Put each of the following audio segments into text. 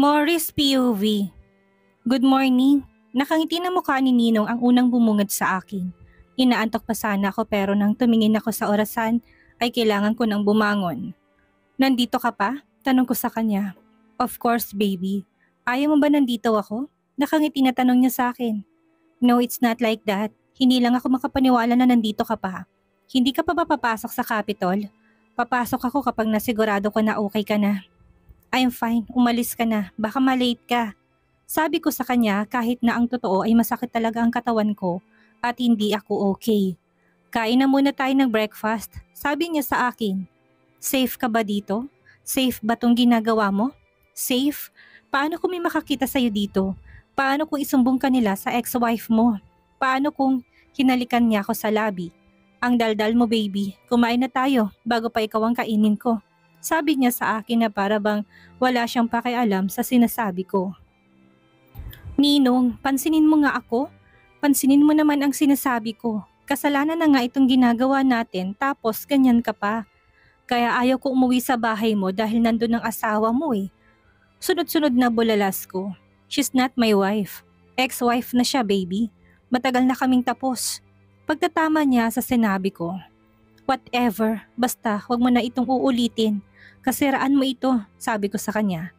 Morris POV. Good morning. Nakangiti na mukha ni Ninong ang unang bumungad sa akin. Inaantok pa sana ako pero nang tumingin ako sa orasan ay kailangan ko nang bumangon. Nandito ka pa? Tanong ko sa kanya. Of course baby. Ayaw mo ba nandito ako? Nakangiti na tanong niya sa akin. No, it's not like that. Hindi lang ako makapaniwala na nandito ka pa. Hindi ka pa ba papasok sa Capitol? Papasok ako kapag nasigurado ko na okay ka na. I'm fine, umalis ka na, baka malate ka. Sabi ko sa kanya kahit na ang totoo ay masakit talaga ang katawan ko at hindi ako okay. Kain na muna tayo ng breakfast, sabi niya sa akin. Safe ka ba dito? Safe ba tong ginagawa mo? Safe? Paano kung may makakita sa'yo dito? Paano kung isumbong ka nila sa ex-wife mo? Paano kung hinalikan niya ako sa lobby? Ang daldal mo baby, kumain na tayo bago pa ikaw ang kainin ko. Sabi niya sa akin na para bang wala siyang pakialam sa sinasabi ko. Ninong, pansinin mo nga ako. Pansinin mo naman ang sinasabi ko. Kasalanan na nga itong ginagawa natin tapos ganyan ka pa. Kaya ayaw ko umuwi sa bahay mo dahil nandun ang asawa mo eh. Sunod-sunod na bulalas ko. She's not my wife. Ex-wife na siya baby. Matagal na kaming tapos. Pagtatama niya sa sinabi ko. Whatever, basta wag mo na itong uulitin. Kasiraan mo ito, sabi ko sa kanya.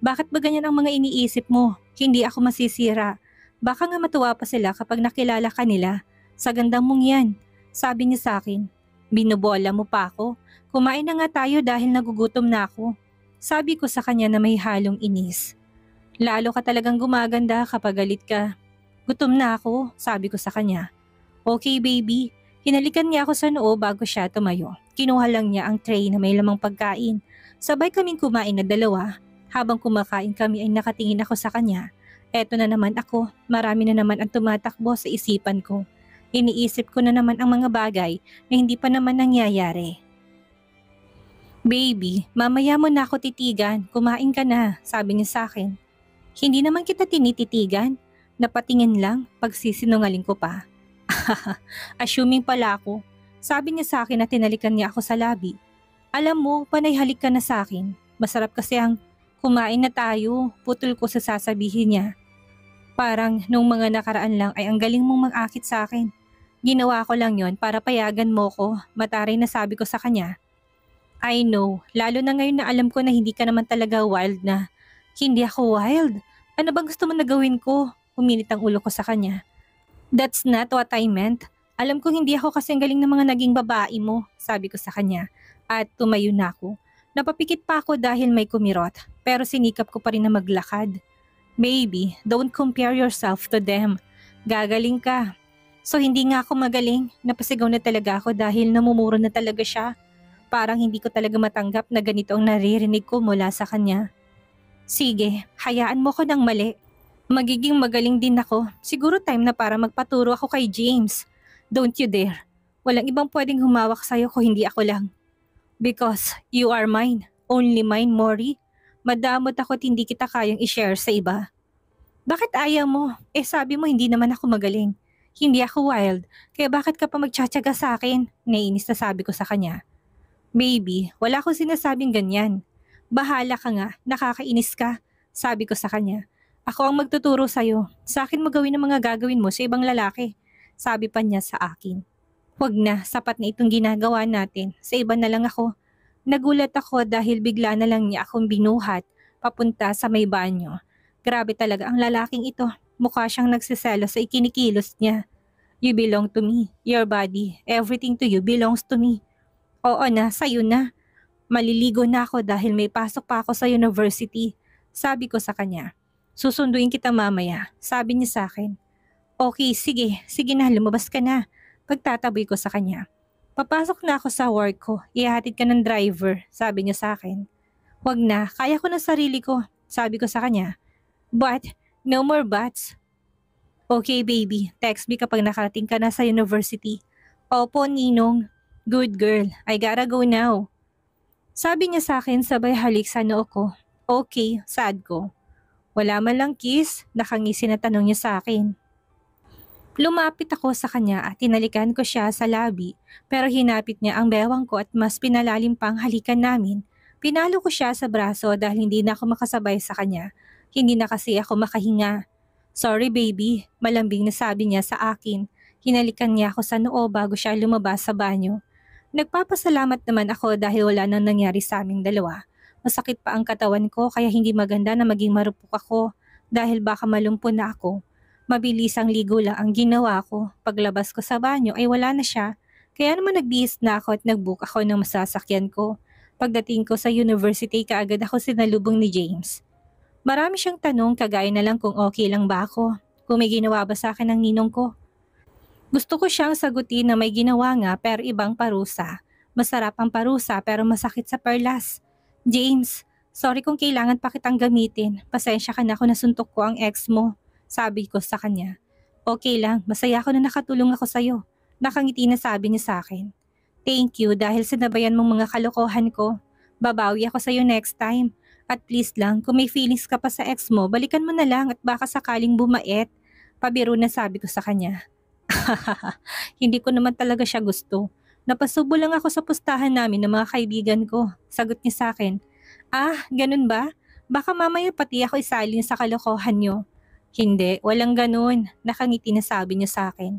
Bakit ba ganyan ang mga iniisip mo? Hindi ako masisira. Baka nga matuwa pa sila kapag nakilala ka nila. Sa ganda mong yan, sabi niya sa akin. Binubola mo pa ako. Kumain na nga tayo dahil nagugutom na ako. Sabi ko sa kanya na may halong inis. Lalo ka talagang gumaganda kapag galit ka. Gutom na ako, sabi ko sa kanya. Okay baby. Hinalikan niya ako sa noo bago siya tumayo. Kinuha lang niya ang tray na may lamang pagkain. Sabay kaming kumain na dalawa. Habang kumakain kami ay nakatingin ako sa kanya. Eto na naman ako, marami na naman ang tumatakbo sa isipan ko. Iniisip ko na naman ang mga bagay na hindi pa naman nangyayari. Baby, mamaya mo na ako titigan, kumain ka na, sabi niya sa akin. Hindi naman kita tinititigan, napatingin lang, pagsisinungaling ko pa. Assuming pala ako. Sabi niya sa akin na tinalikan niya ako sa labi. Alam mo, panay halik ka na sa akin. Masarap kasi ang kumain na tayo, putol ko sa sasabihin niya. Parang nung mga nakaraan lang ay ang galing mong mag-akit sa akin. Ginawa ko lang yon para payagan mo ko, mataray na sabi ko sa kanya. I know, lalo na ngayon na alam ko na hindi ka naman talaga wild na. Hindi ako wild. Ano bang gusto mo na gawin ko? Uminit ang ulo ko sa kanya. That's not what I meant. Alam kong hindi ako kasing galing ng mga naging babae mo, sabi ko sa kanya. At tumayo na ako. Napapikit pa ako dahil may kumirot, pero sinikap ko pa rin na maglakad. Baby, don't compare yourself to them. Gagaling ka. So hindi nga ako magaling, napasigaw na talaga ako dahil namumuro na talaga siya. Parang hindi ko talaga matanggap na ganito ang naririnig ko mula sa kanya. Sige, hayaan mo ko ng mali. Magiging magaling din ako. Siguro time na para magpaturo ako kay James. Don't you dare. Walang ibang pwedeng humawak sa'yo kung hindi ako lang. Because you are mine. Only mine, Mori. Madamot ako at hindi kita kayang i-share sa iba. Bakit ayaw mo? Sabi mo hindi naman ako magaling. Hindi ako wild. Kaya bakit ka pa magtsatsaga sa akin? Naiinis na sabi ko sa kanya. Baby, wala akong sinasabing ganyan. Bahala ka nga. Nakakainis ka. Sabi ko sa kanya. Ako ang magtuturo sa'yo. Sa akin mo gawin ang mga gagawin mo sa ibang lalaki. Sabi pa niya sa akin. Huwag na, sapat na itong ginagawa natin. Sa iba na lang ako. Nagulat ako dahil bigla na lang niya akong binuhat papunta sa may banyo. Grabe talaga ang lalaking ito. Mukha siyang nagsiselo sa ikinikilos niya. You belong to me. Your body, everything to you belongs to me. Oo na, sa'yo na. Maliligo na ako dahil may pasok pa ako sa university. Sabi ko sa kanya. Susunduin kita mamaya. Sabi niya sa akin. Okay, sige na, lumabas ka na. Pagtataboy ko sa kanya. Papasok na ako sa work ko, ihahatid ka ng driver, sabi niya sa akin. Huwag na, kaya ko na sarili ko, sabi ko sa kanya. But, no more buts. Okay baby, text me kapag nakarating ka na sa university. Opo Ninong, good girl, I gotta go now. Sabi niya sa akin sabay halik sa noo ko. Okay, sad ko. Wala man lang kiss, nakangisi na tanong niya sa akin. Lumapit ako sa kanya at tinalikan ko siya sa labi pero hinapit niya ang bewang ko at mas pinalalim pang halikan namin Pinalo ko siya sa braso dahil hindi na ako makasabay sa kanya. Hindi na kasi ako makahinga. Sorry baby, malambing na sabi niya sa akin. Hinalikan niya ako sa noo bago siya lumabas sa banyo. Nagpapasalamat naman ako dahil wala nang nangyari sa aming dalawa. Masakit pa ang katawan ko kaya hindi maganda na maging marupok ako dahil baka malumpo na ako. Mabilis ang ligo lang ang ginawa ko. Paglabas ko sa banyo ay wala na siya. Kaya naman nagbihis na ako at nagbook ako ng masasakyan ko. Pagdating ko sa university kaagad ako sinalubong ni James. Marami siyang tanong kagaya na lang kung okay lang ba ako. Kung may ginawa ba sa akin ng ninong ko. Gusto ko siyang sagutin na may ginawa nga pero ibang parusa. Masarap ang parusa pero masakit sa perlas. James, sorry kung kailangan pa kitang gamitin. Pasensya ka na kung nasuntok ko ang ex mo. Sabi ko sa kanya. Okay lang, masaya ako na nakatulong ako sa'yo. Nakangiti na sabi niya sa akin. Thank you dahil sinabayan mong mga kalokohan ko. Babawi ako sa'yo next time. At please lang, kung may feelings ka pa sa ex mo, balikan mo na lang at baka sakaling bumait. Pabiro na sabi ko sa kanya. Hindi ko naman talaga siya gusto. Napasubo lang ako sa pustahan namin ng mga kaibigan ko. Sagot niya sa akin. Ah, ganun ba? Baka mamaya pati ako isalin sa kalokohan niyo. Hindi, walang ganun. Nakangiti na sabi niya sa akin.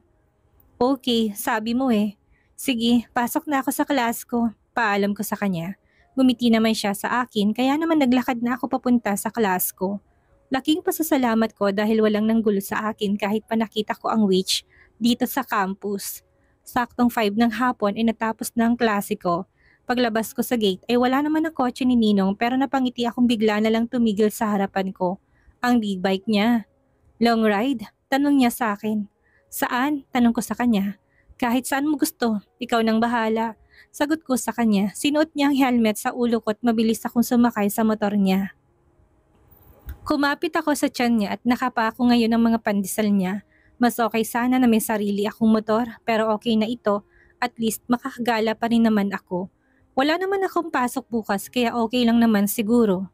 Okay, sabi mo eh. Sige, pasok na ako sa class ko. Paalam ko sa kanya. Gumiti naman siya sa akin kaya naman naglakad na ako papunta sa class ko. Laking pasasalamat ko dahil walang nanggulo sa akin kahit pa nakita ko ang witch dito sa campus. Saktong 5 ng hapon ay natapos na ang klase ko. Paglabas ko sa gate ay wala naman ang kotse ni Ninong pero napangiti akong bigla na lang tumigil sa harapan ko. Ang big bike niya. Long ride? Tanong niya sa akin. Saan? Tanong ko sa kanya. Kahit saan mo gusto, ikaw nang bahala. Sagot ko sa kanya, sinuot niya ang helmet sa ulo ko at mabilis akong sumakay sa motor niya. Kumapit ako sa tiyan niya at nakapa ako ngayon ng mga pandesal niya. Mas okay sana na may sarili akong motor pero okay na ito, at least makakagala pa rin naman ako. Wala naman akong pasok bukas kaya okay lang naman siguro.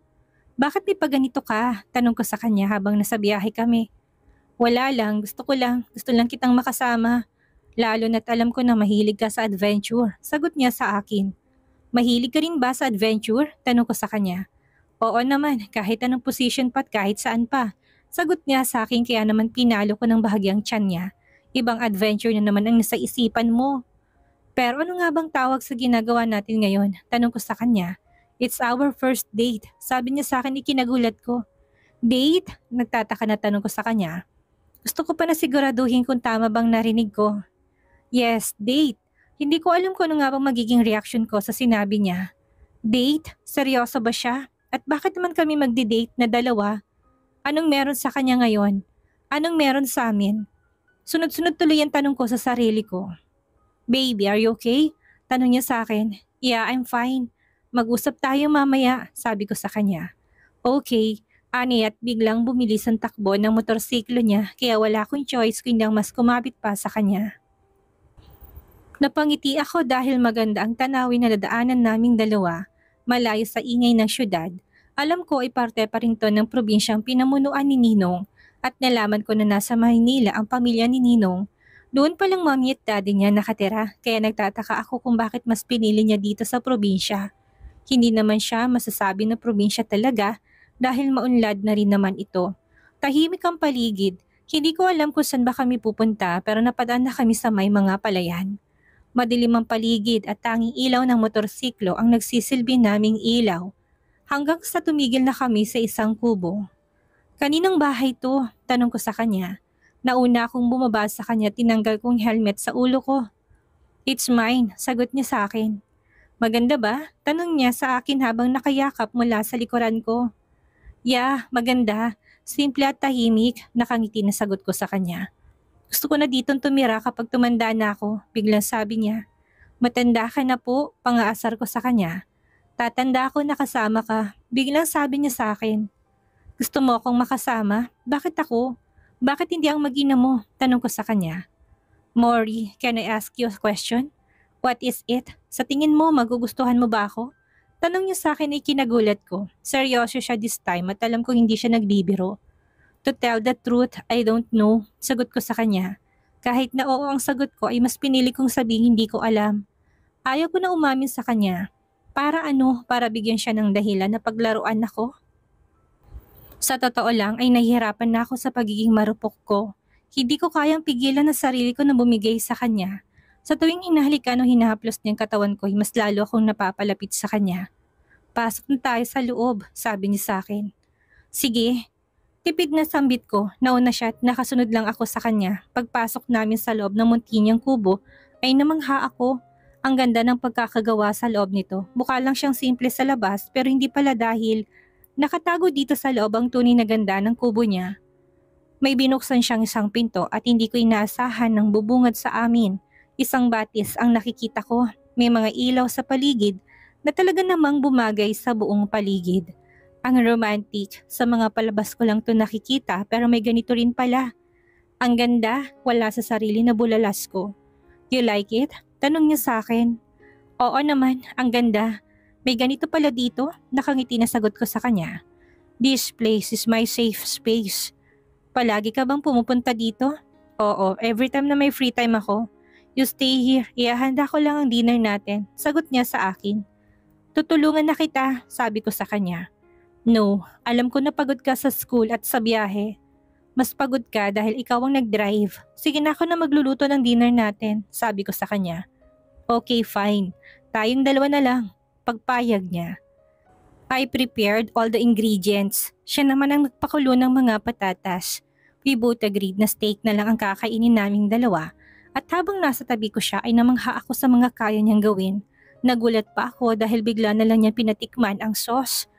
Bakit may paganito ka? Tanong ko sa kanya habang nasa biyahe kami. Wala lang, gusto lang kitang makasama. Lalo na't alam ko na mahilig ka sa adventure. Sagot niya sa akin. Mahilig ka rin ba sa adventure? Tanong ko sa kanya. Oo naman, kahit anong position pa at kahit saan pa. Sagot niya sa akin kaya naman pinalo ko ng bahagyang tiyan niya. Ibang adventure na naman ang nasa isipan mo. Pero ano nga bang tawag sa ginagawa natin ngayon? Tanong ko sa kanya. It's our first date. Sabi niya sa akin ikinagulat ko. Date? Nagtataka na tanong ko sa kanya. Gusto ko pa na siguraduhin kung tama bang narinig ko. Yes, date. Hindi ko alam kung ano nga bang magiging reaction ko sa sinabi niya. Date? Seryoso ba siya? At bakit naman kami magdi-date na dalawa? Anong meron sa kanya ngayon? Anong meron sa amin? Sunod-sunod tuloy ang tanong ko sa sarili ko. Baby, are you okay? Tanong niya sa akin. Yeah, I'm fine. Mag-usap tayo mamaya, sabi ko sa kanya. Okay. Ani at biglang bumilis ang takbo ng motorsiklo niya kaya wala akong choice kundi ang mas kumapit pa sa kanya. Napangiti ako dahil maganda ang tanawin na dadaanan naming dalawa, malayo sa ingay ng syudad. Alam ko ay parte pa rin to ng probinsyang pinamunuan ni Ninong at nalaman ko na nasa Maynila ang pamilya ni Ninong. Doon palang mommy at daddy niya nakatira kaya nagtataka ako kung bakit mas pinili niya dito sa probinsya. Hindi naman siya masasabi na probinsya talaga dahil maunlad na rin naman ito. Tahimik ang paligid. Hindi ko alam kung saan ba kami pupunta pero napadaan na kami sa may mga palayan. Madilim ang paligid at tanging ilaw ng motorsiklo ang nagsisilbi naming ilaw. Hanggang sa tumigil na kami sa isang kubo. Kaninang bahay to? Tanong ko sa kanya. Nauna akong bumaba sa kanya tinanggal kong helmet sa ulo ko. It's mine, sagot niya sa akin. Maganda ba? Tanong niya sa akin habang nakayakap mula sa likuran ko. Yeah, maganda. Simple at tahimik, nakangiti na sagot ko sa kanya. Gusto ko na ditong tumira kapag tumanda na ako, biglang sabi niya. Matanda ka na po, pangaasar ko sa kanya. Tatanda ako nakasama ka, biglang sabi niya sa akin. Gusto mo akong makasama? Bakit ako? Bakit hindi ang mag-ina mo? Tanong ko sa kanya. Maury, can I ask you a question? What is it? Sa tingin mo, magugustuhan mo ba ako? Tanong niya sa akin ay kinagulat ko. Seryoso siya this time at alam kong hindi siya nagbibiro. To tell the truth, I don't know. Sagot ko sa kanya. Kahit na oo ang sagot ko ay mas pinili kong sabihin hindi ko alam. Ayaw ko na umamin sa kanya. Para bigyan siya ng dahilan na paglaruan ako? Sa totoo lang ay nahihirapan na ako sa pagiging marupok ko. Hindi ko kayang pigilan ang sarili ko na bumigay sa kanya. Sa tuwing hinahalikan o hinahaplos niyang katawan ko, mas lalo akong napapalapit sa kanya. Pasok na tayo sa loob, sabi niya sa akin. Sige. Tipid na sambit ko, nauna siya at nakasunod lang ako sa kanya. Pagpasok namin sa loob ng munti niyang kubo, ay namangha ako. Ang ganda ng pagkakagawa sa loob nito. Mukha lang siyang simple sa labas pero hindi pala dahil nakatago dito sa loob ang tunay na ganda ng kubo niya. May binuksan siyang isang pinto at hindi ko inaasahan ng bubungad sa amin. Isang batis ang nakikita ko. May mga ilaw sa paligid na talaga namang bumagay sa buong paligid. Ang romantic, sa mga palabas ko lang to nakikita pero may ganito rin pala. Ang ganda, wala sa sarili na bulalas ko. You like it? Tanong niya sa akin. Oo naman, ang ganda. May ganito pala dito, nakangiti na sagot ko sa kanya. This place is my safe space. Palagi ka bang pumupunta dito? Oo, every time na may free time ako. You stay here, ihahanda ko lang ang dinner natin. Sagot niya sa akin. Tutulungan na kita, sabi ko sa kanya. No, alam ko na pagod ka sa school at sa biyahe. Mas pagod ka dahil ikaw ang nag-drive. Sige na ako na magluluto ng dinner natin, sabi ko sa kanya. Okay, fine. Tayong dalawa na lang. Pagpayag niya. I prepared all the ingredients. Siya naman ang nagpakulo ng mga patatas. We both agreed na steak na lang ang kakainin naming dalawa. At habang nasa tabi ko siya ay namangha ako sa mga kaya niyang gawin. Nagulat pa ako dahil bigla na lang niya pinatikman ang sauce.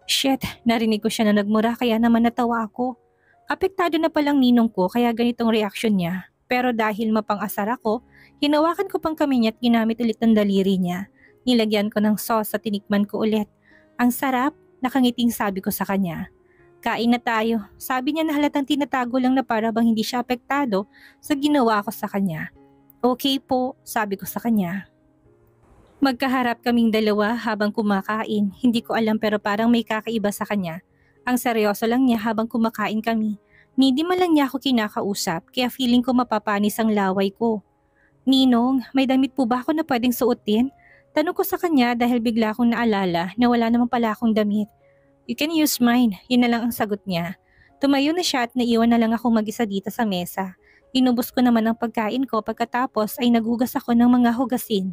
Shit, narinig ko siya na nagmura kaya naman natawa ako. Apektado na palang ninong ko kaya ganitong reaksyon niya. Pero dahil mapang-asar ako, hinawakan ko pang kamay niya at ginamit ulit ang daliri niya. Nilagyan ko ng sauce at tinikman ko ulit. Ang sarap, nakangiting sabi ko sa kanya. Kain na tayo. Sabi niya na halatang tinatago lang na para bang hindi siya apektado sa ginawa ko sa kanya. Okay po, sabi ko sa kanya. Magkaharap kaming dalawa habang kumakain. Hindi ko alam pero parang may kakaiba sa kanya. Ang seryoso lang niya habang kumakain kami. Hindi man lang niya ako kinakausap kaya feeling ko mapapanis ang laway ko. Ninong, may damit po ba ako na pwedeng suotin? Tanong ko sa kanya dahil bigla akong naalala na wala naman pala akong damit. You can use mine, yun na lang ang sagot niya. Tumayo na siya at naiwan na lang ako mag-isa dito sa mesa. Inubos ko naman ang pagkain ko pagkatapos ay naghugas ako ng mga hugasin.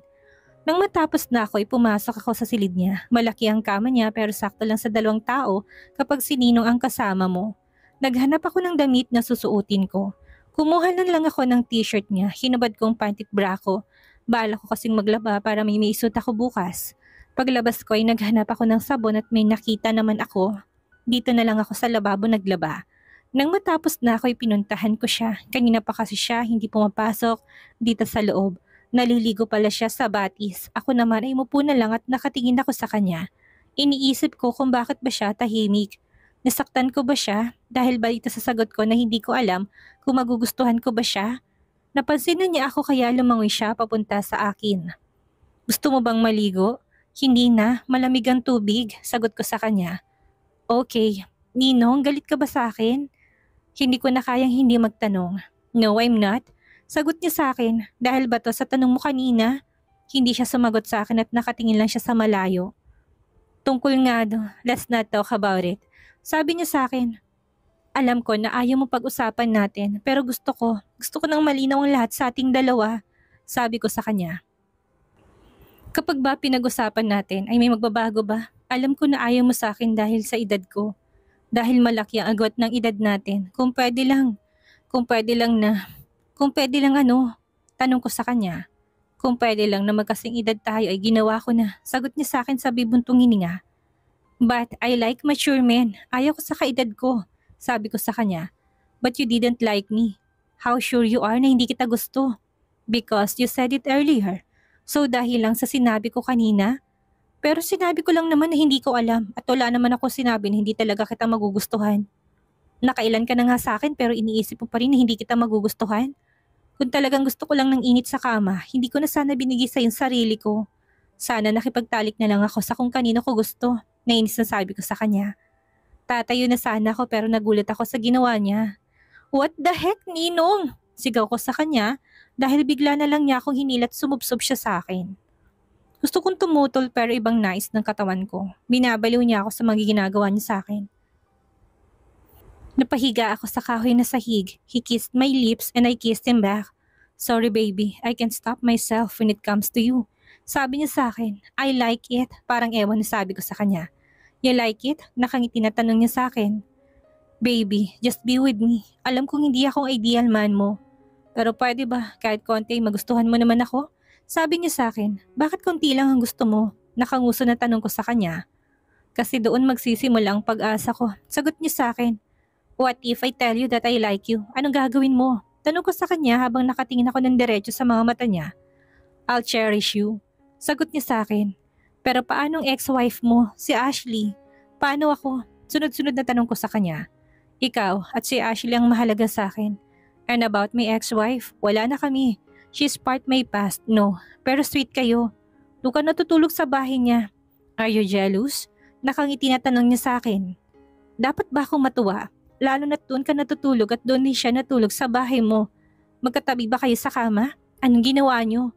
Nang matapos na ako ay pumasok ako sa silid niya. Malaki ang kama niya pero sakto lang sa 2 tao kapag si Ninong ang kasama mo. Naghanap ako ng damit na susuotin ko. Kumuha lang ako ng t-shirt niya, hinabad kong pantit bra ko. Bala ko kasing maglaba para may maisuot ako bukas. Paglabas ko ay naghanap ako ng sabon at may nakita naman ako. Dito na lang ako sa lababo naglaba. Nang matapos na ako ay pinuntahan ko siya. Kanina pa kasi siya hindi pumapasok dito sa loob. Naliligo pala siya sa batis. Ako naman ay umupo na lang at nakatingin ako sa kanya. Iniisip ko kung bakit ba siya tahimik. Nasaktan ko ba siya dahil ba ito sa sagot ko na hindi ko alam kung magugustuhan ko ba siya? Napansin na niya ako kaya lumangoy siya papunta sa akin. Gusto mo bang maligo? Hindi na, malamig ang tubig, sagot ko sa kanya. Okay, Ninong, galit ka ba sa akin? Hindi ko na kayang hindi magtanong. No, I'm not. Sagot niya sa akin, dahil ba to sa tanong mo kanina? Hindi siya sumagot sa akin at nakatingin lang siya sa malayo. Tungkol nga do, let's not talk about it. Sabi niya sa akin, alam ko na ayaw mo pag-usapan natin pero gusto ko nang malinaw ang lahat sa ating dalawa. Sabi ko sa kanya. Kapag ba pinag-usapan natin ay may magbabago ba? Alam ko na ayaw mo sa akin dahil sa edad ko. Dahil malaki ang agwat ng edad natin. Kung pwede lang tanong ko sa kanya. Kung pwede lang na magkasing edad tayo ay ginawa ko na. Sagot niya sa akin sa bibuntong hininga. But I like mature men. Ayaw ko sa kaedad ko. Sabi ko sa kanya. But you didn't like me. How sure you are na hindi kita gusto? Because you said it earlier. So dahil lang sa sinabi ko kanina? Pero sinabi ko lang naman na hindi ko alam at wala naman ako sinabi na hindi talaga kita magugustuhan. Nakailan ka na nga sa akin pero iniisip mo pa rin na hindi kita magugustuhan? Kung talagang gusto ko lang ng init sa kama, hindi ko na sana binigay sa yung sarili ko. Sana nakipagtalik na lang ako sa kung kanino ko gusto, nainis na sabi ko sa kanya. Tatayo na sana ako pero nagulat ako sa ginawa niya. What the heck, Ninong? Sigaw ko sa kanya dahil bigla na lang niya akong hinilat sumubsob siya sa akin. Gusto kong tumutol pero ibang nais ng katawan ko. Binabaliw niya ako sa mga ginagawa niya sa akin. Napahiga ako sa kahoy na sahig. He kissed my lips and I kissed him back. Sorry baby, I can't stop myself when it comes to you. Sabi niya sa akin, I like it. Parang ewan na sabi ko sa kanya. You like it? Nakangiti na tanong niya sa akin. Baby, just be with me. Alam kong hindi ako ideal man mo. Pero pwede ba kahit konti magustuhan mo naman ako? Sabi niya sa akin, bakit konti lang ang gusto mo? Nakanguso na tanong ko sa kanya. Kasi doon magsisimula ang pag-asa ko. Sagot niya sa akin, what if I tell you that I like you? Anong gagawin mo? Tanong ko sa kanya habang nakatingin ako ng diretso sa mga mata niya. I'll cherish you. Sagot niya sa akin. Pero paanong ex-wife mo, si Ashley? Paano ako? Sunod-sunod na tanong ko sa kanya. Ikaw at si Ashley ang mahalaga sa akin. And about my ex-wife, wala na kami. She's part my past, no. Pero sweet kayo. Doon ka natutulog sa bahay niya. Are you jealous? Nakangiti na tanong niya sa akin. Dapat ba akong matuwa? Lalo na doon ka natutulog at doon din siya natulog sa bahay mo. Magkatabi ba kayo sa kama? Anong ginawa niyo?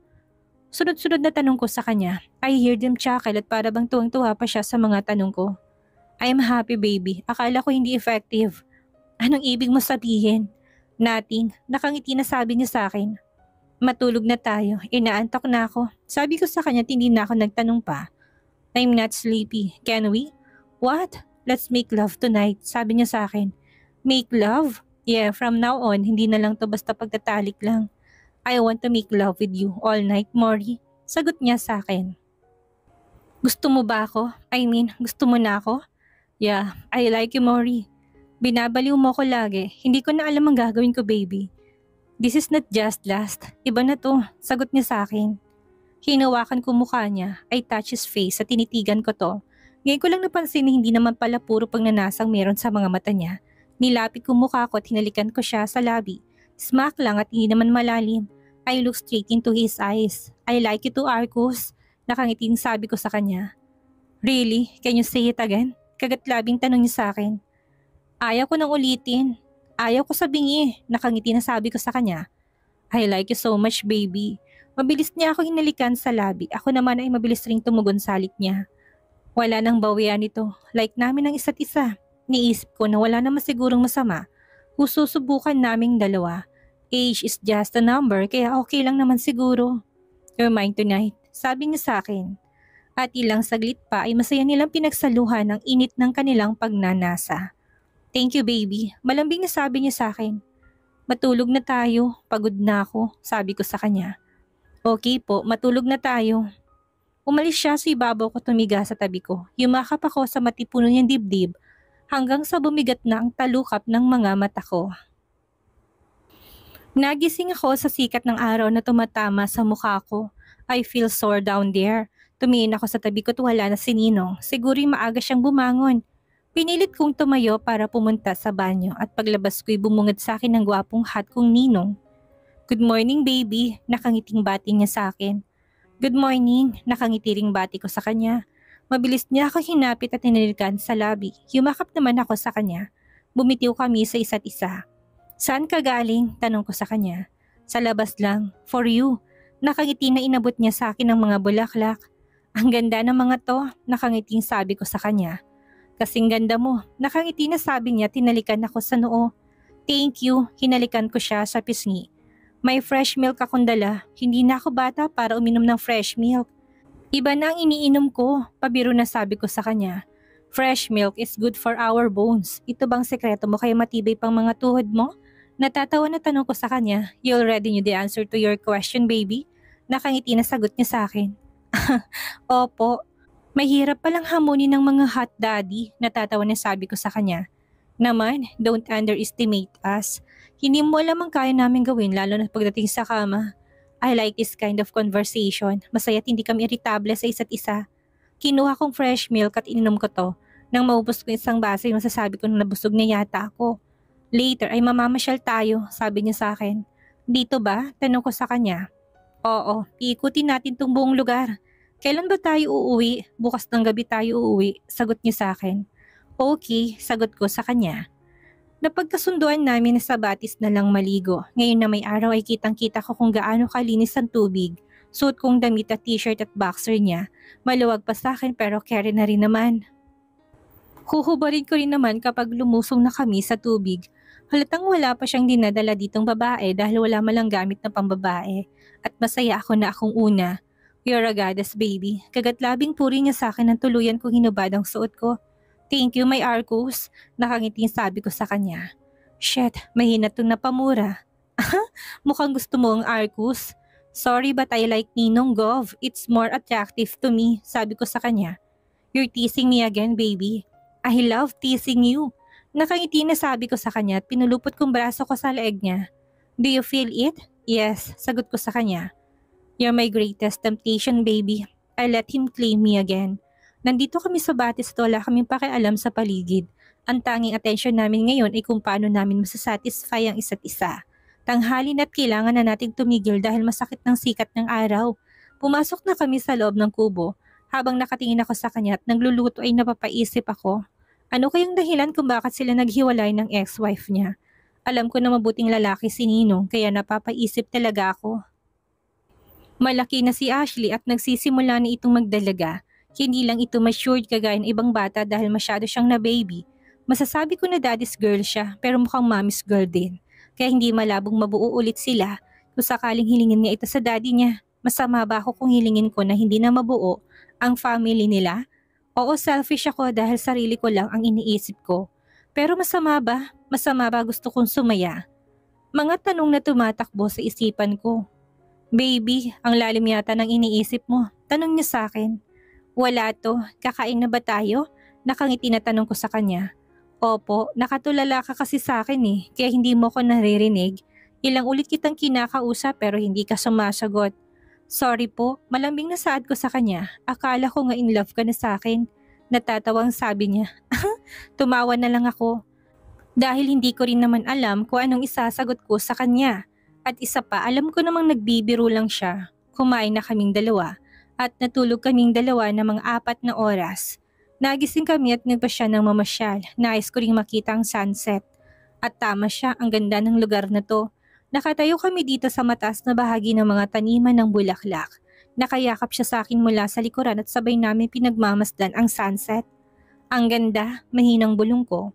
Sunod-sunod na tanong ko sa kanya. I hear them chuckle at para bang tuwang-tuwa pa siya sa mga tanong ko. I'm happy baby. Akala ko hindi effective. Anong ibig mo sabihin? Nothing. Nakangiti na sabi niya sa akin. Matulog na tayo. Inaantok na ako. Sabi ko sa kanya hindi na ako nagtanong pa. I'm not sleepy. Can we? What? Let's make love tonight. Sabi niya sa akin. Make love? Yeah, from now on, hindi na lang to basta pagtatalik lang. I want to make love with you all night, Mori. Sagot niya sa akin. Gusto mo ba ako? I mean, gusto mo na ako? Yeah, I like you, Mori. Binabaliw mo ko lagi. Hindi ko na alam ang gagawin ko, baby. This is not just last. Iba na to. Sagot niya sa akin. Hinawakan ko mukha niya. I touch his face at tinitigan ko to. Ngayon ko lang napansin na hindi naman pala puro pagnanasang meron sa mga mata niya. Nilapit ko mukha ko at hinalikan ko siya sa labi. Smack lang at hindi naman malalim. I look straight into his eyes. I like you too, Arcus. Nakangiting sabi ko sa kanya. Really? Can you say it again? Kagatlabing tanong niya sa akin. Ayaw ko nang ulitin. Ayaw ko sabingi. Nakangiti na sabi ko sa kanya. I like you so much, baby. Mabilis niya ako hinalikan sa labi. Ako naman ay mabilis ring tumugon sa halik niya. Wala nang bawian nito. Like namin ang isa't isa. Niisip ko na wala naman sigurong masama. Susubukan naming dalawa. Age is just a number kaya okay lang naman siguro. You're mine tonight. Sabi niya sa akin. At ilang saglit pa ay masaya nilang pinagsaluhan ang init ng kanilang pagnanasa. Thank you baby. Malambing na sabi niya sa akin. Matulog na tayo. Pagod na ako. Sabi ko sa kanya. Okay po, matulog na tayo. Umalis siya sa ibabaw ko tumiga sa tabi ko. Yumakap ako sa matipuno niyang dibdib hanggang sa bumigat na ang talukap ng mga mata ko. Nagising ako sa sikat ng araw na tumatama sa mukha ko. I feel sore down there. Tumingin ako sa tabi ko at wala na si Ninong. Siguro'y maaga siyang bumangon. Pinilit kong tumayo para pumunta sa banyo at paglabas ko'y bumungad sa akin ng gwapong hat kong Ninong. Good morning baby, nakangiting bati niya sa akin. Good morning, nakangiti ring bati ko sa kanya. Mabilis niya ako hinapit at hinalikan sa labi. Yumakap naman ako sa kanya. Bumitiw kami sa isa't isa. Saan ka galing? Tanong ko sa kanya. Sa labas lang. For you. Nakangiti na inabot niya sa akin ng mga bulaklak. Ang ganda ng mga to, nakangiting sabi ko sa kanya. Kasing ganda mo, nakangiti na sabi niya, tinalikan ako sa noo. Thank you, hinalikan ko siya sa pisngi. May fresh milk akong dala, hindi na ako bata para uminom ng fresh milk. Iba na ang iniinom ko, pabiro na sabi ko sa kanya. Fresh milk is good for our bones. Ito bang sekreto mo kaya matibay pang mga tuhod mo? Natatawa na tanong ko sa kanya. You already knew the answer to your question, baby? Nakangiti na sagot niya sa akin. Opo. Mahirap palang hamunin ng mga hot daddy, natatawa na sabi ko sa kanya. Naman, don't underestimate us. Hindi mo alam ang kaya namin gawin lalo na pagdating sa kama. I like this kind of conversation. Masaya't hindi kami irritable sa isa't isa. Kinuha kong fresh milk at ininom ko to. Nang maubos ko isang baso, masasabi ko na nabusog na yata ako. Later ay mamamasyal tayo, sabi niya sa akin. Dito ba? Tanong ko sa kanya. Oo, iikutin natin tong buong lugar. Kailan ba tayo uuwi? Bukas ng gabi tayo uuwi, sagot niya sa akin. Okay, sagot ko sa kanya. Napagkasunduan namin na sa batis na lang maligo. Ngayon na may araw ay kitang-kita ko kung gaano kalinis ang tubig. Suot kong damit at t-shirt at boxer niya. Maluwag pa sa akin pero carry na rin naman. Huhubarin ko rin naman kapag lumusong na kami sa tubig. Halatang wala pa siyang dinadala ditong babae dahil wala malang gamit na pambabae. At masaya ako na akong una. You're a goddess, baby. Kagatlabing puri niya sa akin ng tuluyan kung hinubad ang suot ko. Thank you, my Arcus. Nakangiting sabi ko sa kanya. Shit, mahina tong napamura. Mukhang gusto mo ang Arcus. Sorry but I like Ninong Gov. It's more attractive to me, sabi ko sa kanya. You're teasing me again, baby. I love teasing you. Nakangiti na sabi ko sa kanya at pinulupot kong braso ko sa leeg niya. Do you feel it? Yes, sagot ko sa kanya. You're my greatest temptation, baby. I let him claim me again. Nandito kami sa batis at wala kaming pakialam sa paligid. Ang tanging atensyon namin ngayon ay kung paano namin masasatisfy ang isa't isa. Tanghali na't kailangan na nating tumigil dahil masakit ng sikat ng araw. Pumasok na kami sa loob ng kubo. Habang nakatingin ako sa kanya at nagluluto ay napapaisip ako. Ano kayang dahilan kung bakit sila naghiwalay ng ex-wife niya? Alam ko na mabuting lalaki si Ninong kaya napapaisip talaga ako. Malaki na si Ashley at nagsisimula na itong magdalaga. Hindi lang ito matured kagaya ng ibang bata dahil masyado siyang na baby. Masasabi ko na daddy's girl siya pero mukhang mommy's girl din. Kaya hindi malabong mabuo ulit sila kung sakaling hilingin niya ito sa daddy niya. Masama ba ako kung hilingin ko na hindi na mabuo ang family nila? Oo, selfish ako dahil sarili ko lang ang iniisip ko. Pero masama ba? Masama ba gusto kong sumaya? Mga tanong na tumatakbo sa isipan ko. Baby, ang lalim yata ng iniisip mo. Tanong niya sa akin. Wala to, kakain na ba tayo? Nakangiti na tanong ko sa kanya. Opo, nakatulala ka kasi sa akin kaya hindi mo ko naririnig. Ilang ulit kitang kinakausap pero hindi ka sumasagot. Sorry po, malambing na saad ko sa kanya. Akala ko nga in love ka na sa akin. Natatawang sabi niya. Tumawa na lang ako. Dahil hindi ko rin naman alam kung anong isasagot ko sa kanya. At isa pa, alam ko namang nagbibiro lang siya. Kumain na kaming dalawa. At natulog kaming dalawa ng mga 4 na oras. Nagising kami at nagpa siya ng mamasyal. Nais ko ring makita ang sunset. At tama siya, ang ganda ng lugar na to. Nakatayo kami dito sa mataas na bahagi ng mga taniman ng bulaklak. Nakayakap siya sa akin mula sa likuran at sabay namin pinagmamasdan ang sunset. Ang ganda, mahinang bulong ko.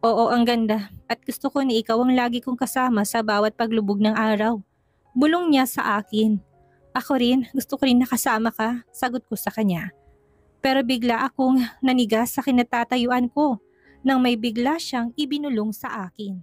Oo, ang ganda at gusto ko na ikaw ang lagi kong kasama sa bawat paglubog ng araw. Bulong niya sa akin. Ako rin, gusto ko rin nakasama ka, sagot ko sa kanya. Pero bigla akong nanigas sa kinatatayuan ko nang may bigla siyang ibinulong sa akin.